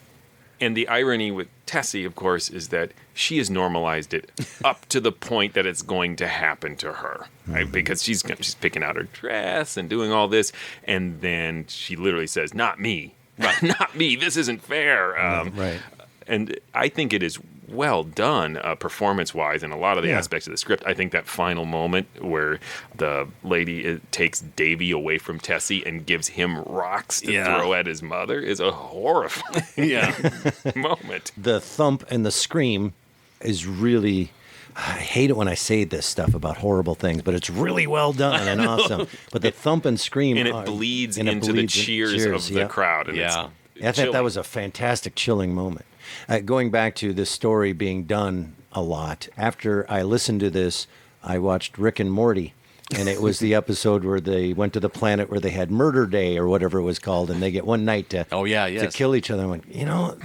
And the irony with Tessie, of course, is that she has normalized it up to the point that it's going to happen to her, right? Because she's picking out her dress and doing all this, and then she literally says, "Not me, not me. This isn't fair." Right. And I think it is well done performance-wise and a lot of the aspects of the script. I think that final moment where the lady takes Davy away from Tessie and gives him rocks to throw at his mother is a horrifying moment. The thump and the scream is really... I hate it when I say this stuff about horrible things, but it's really well done and awesome. But the thump and scream... And it bleeds into the cheers of the crowd. And I thought that was a fantastic, chilling moment. Going back to this story being done a lot, after I listened to this, I watched Rick and Morty. And it was the episode where they went to the planet where they had Murder Day or whatever it was called, and they get one night to kill each other. I went,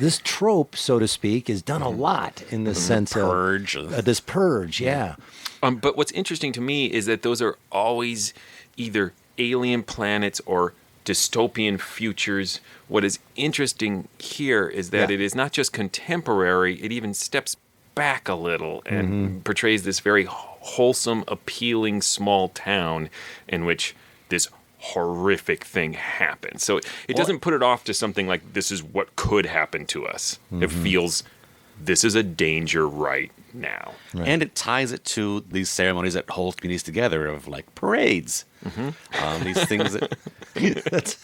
this trope, so to speak, is done a lot in the sense purge. Of this purge, But what's interesting to me is that those are always either alien planets or dystopian futures. What is interesting here is that it is not just contemporary, it even steps back a little and portrays this very wholesome, appealing small town in which this horrific thing happens. So it doesn't put it off to something like this is what could happen to us. It feels this is a danger right now. Right. And it ties it to these ceremonies that hold communities together of like parades. These things that...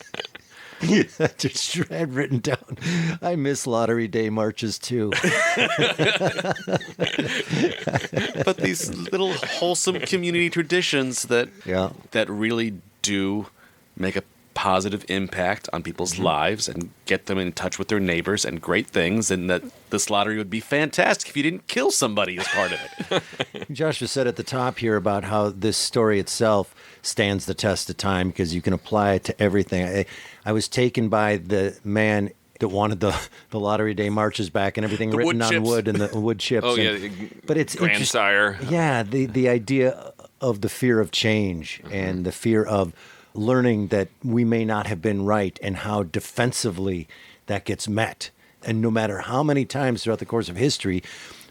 I just had written down, I miss Lottery Day marches too. But these little wholesome community traditions that really do make a positive impact on people's lives and get them in touch with their neighbors and great things, and that this lottery would be fantastic if you didn't kill somebody as part of it. Joshua said at the top here about how this story itself stands the test of time because you can apply it to everything. I was taken by the man that wanted the Lottery Day marches back and everything written on wood and the wood chips. But it's grandsire. Yeah, the idea of the fear of change and the fear of learning that we may not have been right and how defensively that gets met. And no matter how many times throughout the course of history,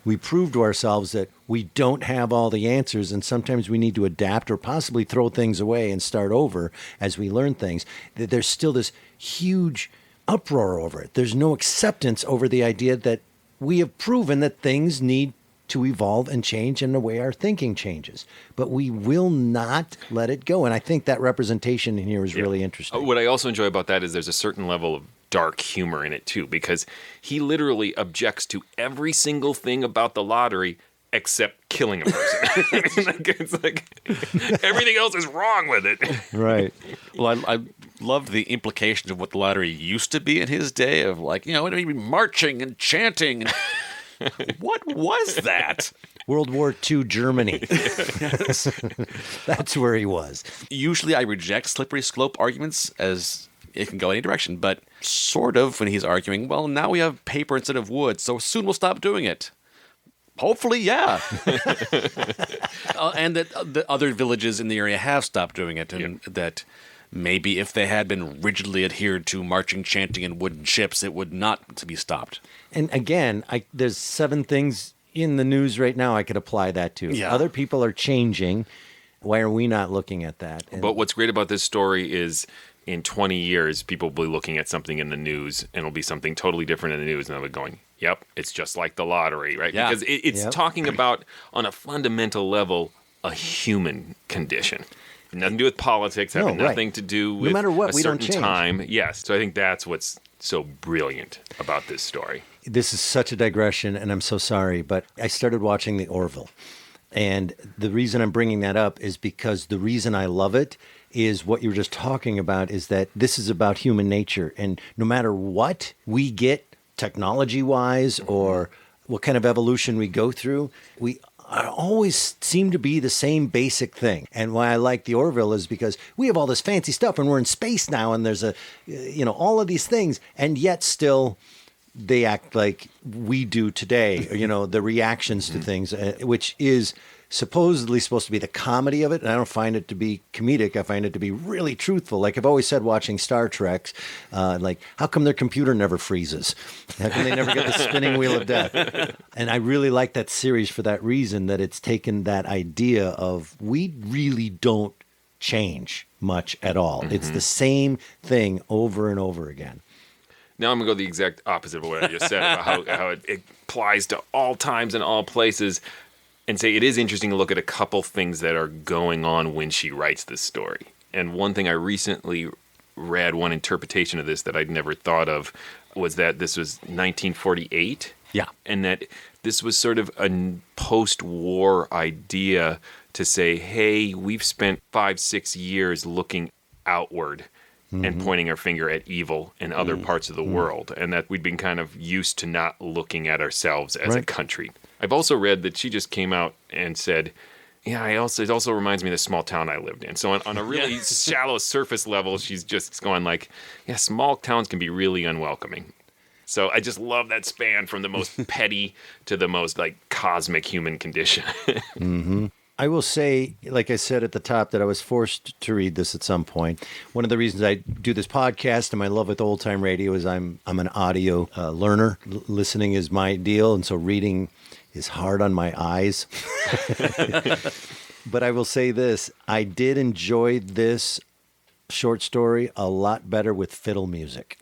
we prove to ourselves that we don't have all the answers, and sometimes we need to adapt or possibly throw things away and start over as we learn things. There's still this huge uproar over it. There's no acceptance over the idea that we have proven that things need to evolve and change in the way our thinking changes. But we will not let it go. And I think that representation in here is really interesting. What I also enjoy about that is there's a certain level of dark humor in it, too, because he literally objects to every single thing about the lottery except killing a person. It's like everything else is wrong with it. Right. Well, I love the implications of what the lottery used to be in his day of like, it'd be marching and chanting. What was that? World War II Germany. Yes. That's where he was. Usually I reject slippery slope arguments as it can go any direction, but sort of when he's arguing, well, now we have paper instead of wood, so soon we'll stop doing it. Hopefully, yeah. And that the other villages in the area have stopped doing it, and that maybe if they had been rigidly adhered to marching, chanting, and wooden ships, it would not be stopped. And again, there's 7 things in the news right now I could apply that to. Yeah. Other people are changing. Why are we not looking at that? But what's great about this story is in 20 years, people will be looking at something in the news, and it'll be something totally different in the news, and they'll be going, yep, it's just like the lottery, right? Yeah. Because it's talking about, on a fundamental level, a human condition. Nothing to do with politics, having nothing to do with no matter what, a we certain don't change. time. Yes, so I think that's what's so brilliant about this story. This is such a digression, and I'm so sorry, but I started watching The Orville. And the reason I'm bringing that up is because the reason I love it is what you were just talking about, is that this is about human nature. And no matter what we get technology-wise or what kind of evolution we go through, we always seem to be the same basic thing. And why I like The Orville is because we have all this fancy stuff and we're in space now and there's all of these things, and yet still they act like we do today, the reactions to things, which is supposedly supposed to be the comedy of it. And I don't find it to be comedic. I find it to be really truthful. Like I've always said watching Star Trek, how come their computer never freezes? How come they never get the spinning wheel of death? And I really like that series for that reason, that it's taken that idea of we really don't change much at all. It's the same thing over and over again. Now I'm going to go the exact opposite of what I just said about how it applies to all times and all places, and say it is interesting to look at a couple things that are going on when she writes this story. And one thing I recently read, one interpretation of this that I'd never thought of, was that this was 1948. Yeah. And that this was sort of a post-war idea to say, hey, we've spent 5-6 years looking outward and pointing our finger at evil in other parts of the world, and that we'd been kind of used to not looking at ourselves as a country. I've also read that she just came out and said, yeah, it also reminds me of the small town I lived in. So on a really shallow surface level, she's just going like, yeah, small towns can be really unwelcoming. So I just love that span from the most petty to the most like cosmic human condition. I will say, like I said at the top, that I was forced to read this at some point. One of the reasons I do this podcast and my love with old time radio is I'm an audio learner. Listening is my deal, and so reading is hard on my eyes. But I will say this: I did enjoy this short story a lot better with fiddle music.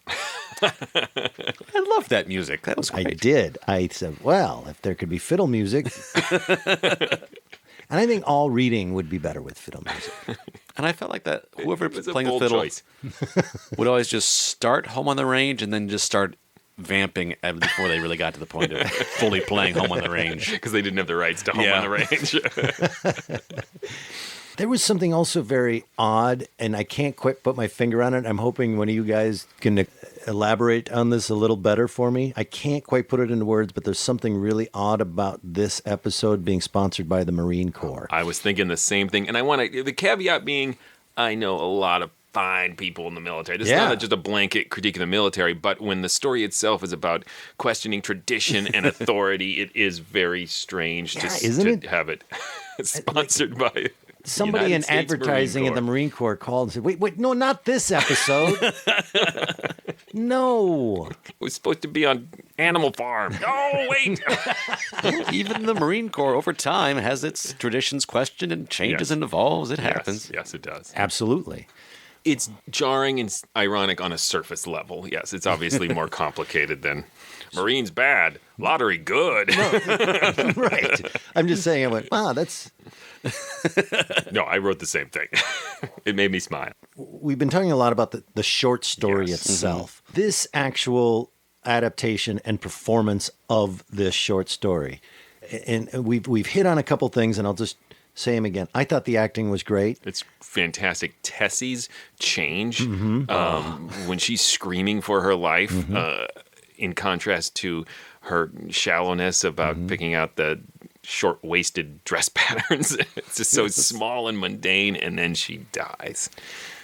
I love that music. That was great. I did. I said, well, if there could be fiddle music. And I think all reading would be better with fiddle music. And I felt like that whoever was playing the bold fiddle choice. would always just start Home on the Range and then just start vamping before they really got to the point of fully playing Home on the Range. Because they didn't have the rights to Home on the Range. There was something also very odd, and I can't quite put my finger on it. I'm hoping one of you guys can elaborate on this a little better for me. I can't quite put it into words, but there's something really odd about this episode being sponsored by the Marine Corps. I was thinking the same thing. And I want to, the caveat being, I know a lot of fine people in the military. This is not just a blanket critique of the military, but when the story itself is about questioning tradition and authority, it is very strange to have it sponsored by somebody United in States advertising Marine at the Marine Corps called and said, wait, no, not this episode. No. It was supposed to be on Animal Farm. Oh, wait. Even the Marine Corps over time has its traditions questioned and changes and evolves. It happens. Yes, it does. Absolutely. It's jarring and ironic on a surface level. Yes, it's obviously more complicated than Marines bad, lottery good. Right. I'm just saying, I went, wow, that's... No, I wrote the same thing. It made me smile. We've been talking a lot about the short story itself. This actual adaptation and performance of this short story. And we've hit on a couple things, and I'll just say them again. I thought the acting was great. It's fantastic. Tessie's change when she's screaming for her life, in contrast to her shallowness about picking out the short-waisted dress patterns. It's just so small and mundane, and then she dies.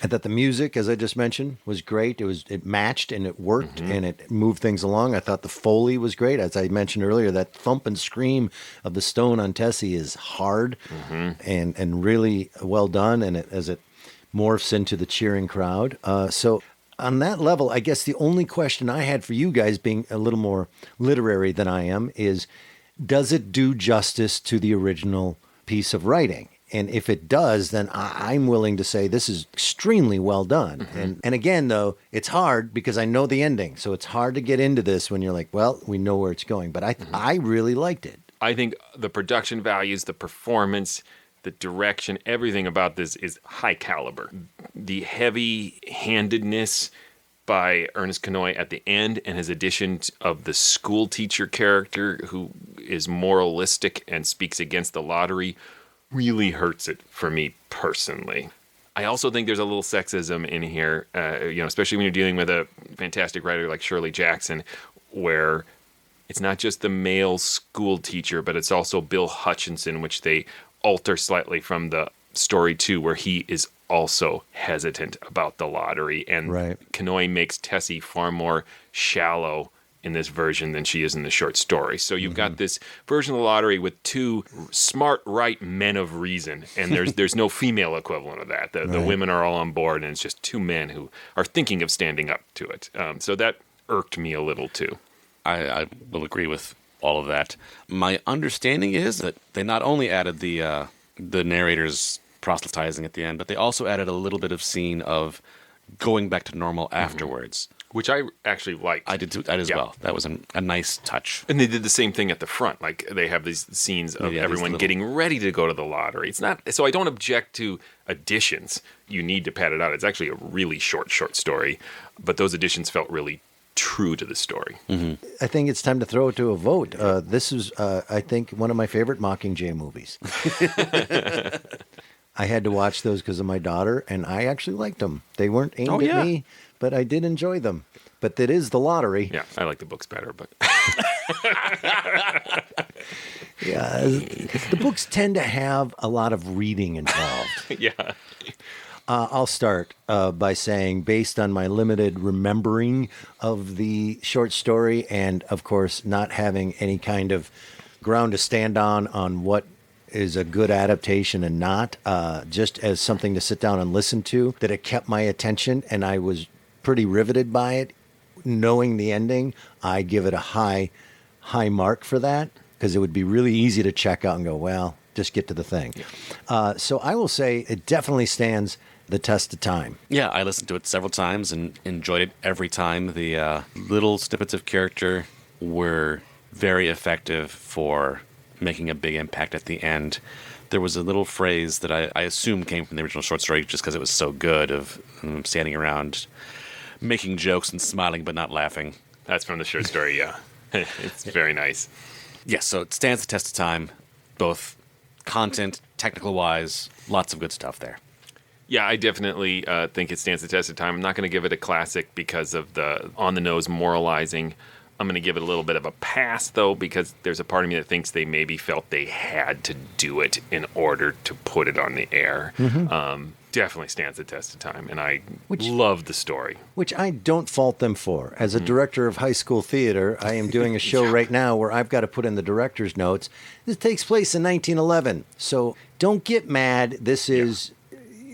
I thought the music, as I just mentioned, was great. It matched and it worked and it moved things along. I thought the Foley was great. As I mentioned earlier, that thump and scream of the stone on Tessie is hard and really well done, and as it morphs into the cheering crowd. So on that level, I guess the only question I had for you guys, being a little more literary than I am, is does it do justice to the original piece of writing? And if it does, then I'm willing to say this is extremely well done. And again, though, it's hard because I know the ending. So it's hard to get into this when you're like, well, we know where it's going. But I really liked it. I think the production values, the performance, the direction, everything about this is high caliber. The heavy-handedness by Ernest Kanoy at the end and his addition of the school teacher character who is moralistic and speaks against the lottery really hurts it for me personally. I also think there's a little sexism in here, especially when you're dealing with a fantastic writer like Shirley Jackson, where it's not just the male school teacher, but it's also Bill Hutchinson, which they alter slightly from the story 2, where he is also hesitant about the lottery. And Kanoy makes Tessie far more shallow in this version than she is in the short story. So you've got this version of the lottery with two smart, right men of reason, and there's no female equivalent of that. The women are all on board, and it's just two men who are thinking of standing up to it. So that irked me a little too. I will agree with all of that. My understanding is that they not only added the narrator's proselytizing at the end, but they also added a little bit of scene of going back to normal afterwards. Which I actually liked. I did too, as well. That was a nice touch. And they did the same thing at the front. Like, they have these scenes of everyone getting ready to go to the lottery. It's not... So I don't object to additions. You need to pad it out. It's actually a really short story. But those additions felt really true to the story. Mm-hmm. I think it's time to throw it to a vote. This is, I think, one of my favorite Mockingjay movies. I had to watch those because of my daughter, and I actually liked them. They weren't aimed at me, but I did enjoy them. But that is the lottery. Yeah, I like the books better, but... Yeah, the books tend to have a lot of reading involved. Yeah. I'll start by saying, based on my limited remembering of the short story, and of course not having any kind of ground to stand on what is a good adaptation and not, just as something to sit down and listen to, that it kept my attention and I was pretty riveted by it. Knowing the ending, I give it a high mark for that, because it would be really easy to check out and go, well, just get to the thing. Yeah. So I will say it definitely stands the test of time. Yeah, I listened to it several times and enjoyed it every time. The little snippets of character were very effective for making a big impact at the end. There was a little phrase that I assume came from the original short story just because it was so good, of standing around making jokes and smiling but not laughing. That's from the short story, yeah. It's very nice. Yes, so it stands the test of time, both content, technical-wise, lots of good stuff there. Yeah, I definitely think it stands the test of time. I'm not going to give it a classic because of the on-the-nose moralizing. I'm going to give it a little bit of a pass, though, because there's a part of me that thinks they maybe felt they had to do it in order to put it on the air. Mm-hmm. Definitely stands the test of time, and I love the story. Which I don't fault them for. As a director of high school theater, I am doing a show right now where I've got to put in the director's notes. This takes place in 1911, so don't get mad. This is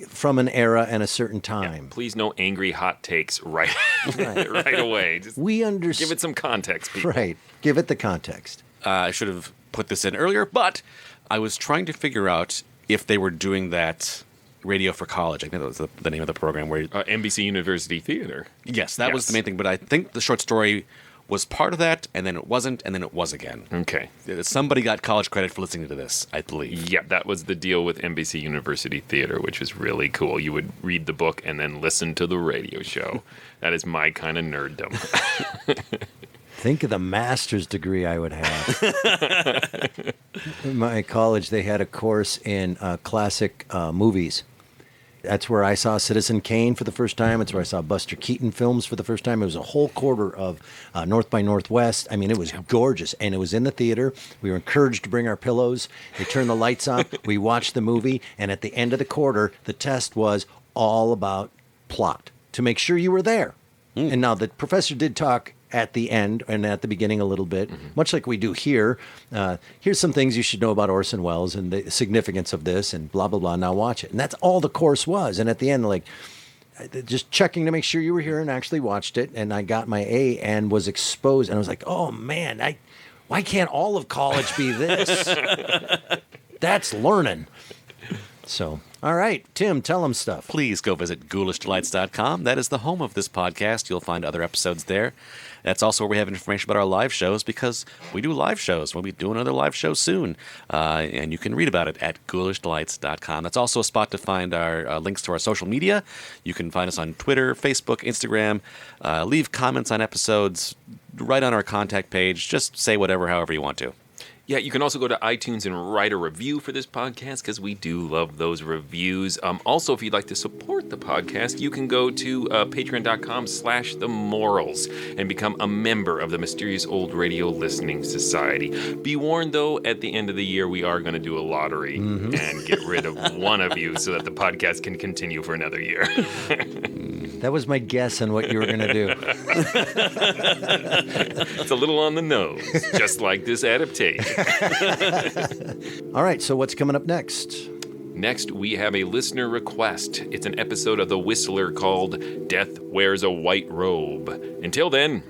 from an era and a certain time. Yeah, please, no angry hot takes right away. Just give it some context, people. Right. Give it the context. I should have put this in earlier, but I was trying to figure out if they were doing that Radio for College. I think that was the name of the program. Where NBC University Theater. Yes, that was the main thing, but I think the short story was part of that, and then it wasn't, and then it was again. Okay. Somebody got college credit for listening to this, I believe. Yeah, that was the deal with NBC University Theater, which was really cool. You would read the book and then listen to the radio show. That is my kind of nerddom. Think of the master's degree I would have. In my college, they had a course in classic movies. That's where I saw Citizen Kane for the first time. It's where I saw Buster Keaton films for the first time. It was a whole quarter of North by Northwest. I mean, it was gorgeous, and it was in the theater. We were encouraged to bring our pillows. They turned the lights on. We watched the movie, and at the end of the quarter, the test was all about plot, to make sure you were there. And now the professor did talk at the end and at the beginning a little bit, much like we do here. Here's some things you should know about Orson Welles and the significance of this and blah, blah, blah. Now watch it. And that's all the course was. And at the end, like, just checking to make sure you were here and actually watched it. And I got my A and was exposed. And I was like, oh, man, why can't all of college be this? That's learning. So, all right, Tim, tell them stuff. Please go visit ghoulishdelights.com. That is the home of this podcast. You'll find other episodes there. That's also where we have information about our live shows, because we do live shows. We'll be doing another live show soon, and you can read about it at ghoulishdelights.com. That's also a spot to find our links to our social media. You can find us on Twitter, Facebook, Instagram. Leave comments on episodes right on our contact page. Just say whatever, however you want to. Yeah, you can also go to iTunes and write a review for this podcast, because we do love those reviews. Also, if you'd like to support the podcast, you can go to patreon.com/themorals and become a member of the Mysterious Old Radio Listening Society. Be warned, though, at the end of the year, we are going to do a lottery and get rid of one of you so that the podcast can continue for another year. That was my guess on what you were going to do. It's a little on the nose, just like this adaptation. All right, so what's coming up next? Next, we have a listener request. It's an episode of The Whistler called Death Wears a White Robe. Until then,